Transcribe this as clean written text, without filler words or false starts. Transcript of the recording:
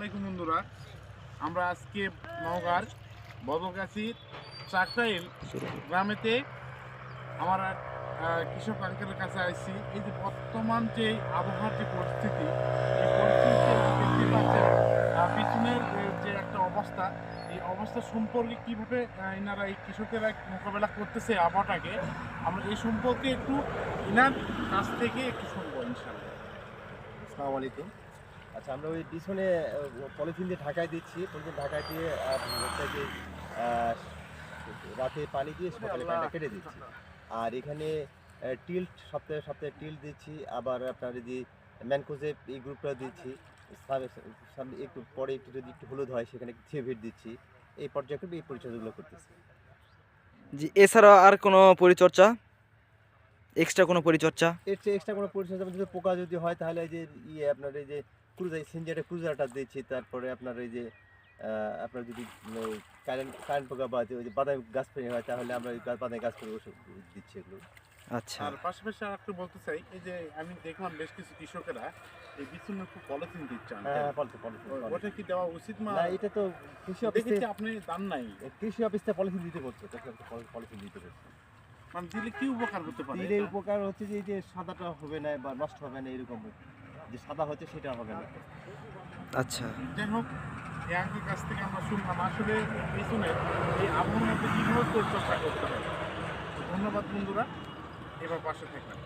আলাইকুম বন্ধুরা, আমরা আজকে নওগাঁর বদলগাছির চাকরাইল গ্রামেতে আমার এক কৃষক আঙ্কেলের কাছে আসছি। এই যে বর্তমান যে আবহাওয়ার যে পরিস্থিতি, এই পরিস্থিতিতে দেখতে পাচ্ছেন পিছনের যে একটা অবস্থা, এই অবস্থা সম্পর্কে কীভাবে এনারা এই কৃষকেরা মোকাবেলা করতেছে আবহাওয়াটাকে, আমরা এই সম্পর্কে একটু এনার কাছ থেকে একটু শুনবো ইনশাল্লাহ। আসসালামু আলাইকুম। আচ্ছা, আমরা ওই পিছনে পলিথিন দিয়ে ঢাকায় দিচ্ছি। পলিথিন ঢাকায় দিয়ে হচ্ছে যে আহ, রাতে পানি দিয়ে সকালে পানিটা কেটে দিচ্ছি। আর এখানে টিল্ট সপ্তাহে সপ্তাহে টিল্ট দিচ্ছি। আবার আপনার এই যে ম্যানকোজেব এই গ্রুপটা দিচ্ছি। একটু পরে একটু যদি একটু হলুদ হয় সেখানে থিওভিট দিচ্ছি। এই পর্যায়ে এই পরিচর্যাগুলো করতেছি। জি, এছাড়া আর কোনো পরিচর্যা, এক্সট্রা কোনো পরিচর্যা? এর চেয়ে এক্সট্রা কোনো পরিচর্যা যদি পোকা যদি হয় তাহলে এই যে আপনার এই যে ক্রুজারটা দিচ্ছি। তারপরে আপনার এই যে আপনার যদি কারেন্ট পোকা বা ওই যে বাদামি গাছ ফেলে হয় তাহলে আমরা বাদামি গাছ ফেলে ওষুধ দিচ্ছি এগুলো। আচ্ছা, আর পাশাপাশি আর একটু বলতে চাই, এই যে আমি দেখলাম বেশ কিছু কৃষকেরা এই বিচুনের খুব পলিথিন দিচ্ছে। হ্যাঁ, ওটা কি দেওয়া উচিত? না, এটা তো কৃষি অফিস দেখেছি থেকে আপনি দান নাই, কৃষি অফিস থেকে পলিথিন দিতে বলছে। পলিথিন দিতে বলছে। মানে দিলে কি উপকার হতে পারে? দিলে উপকার হচ্ছে যে এই যে সাদাটা হবে না বা নষ্ট হবে না, এরকম যে সাদা হচ্ছে সেটা হবে না। আচ্ছা। যাই হোক, এই আঙ্কেল কাছ থেকে আমরা শুনলাম আসলে বিচুনের এই আবহাওয়ার মধ্যে কীভাবে পরিচর্যা করতে হবে। ধন্যবাদ বন্ধুরা, এবার পাশে থাকবেন।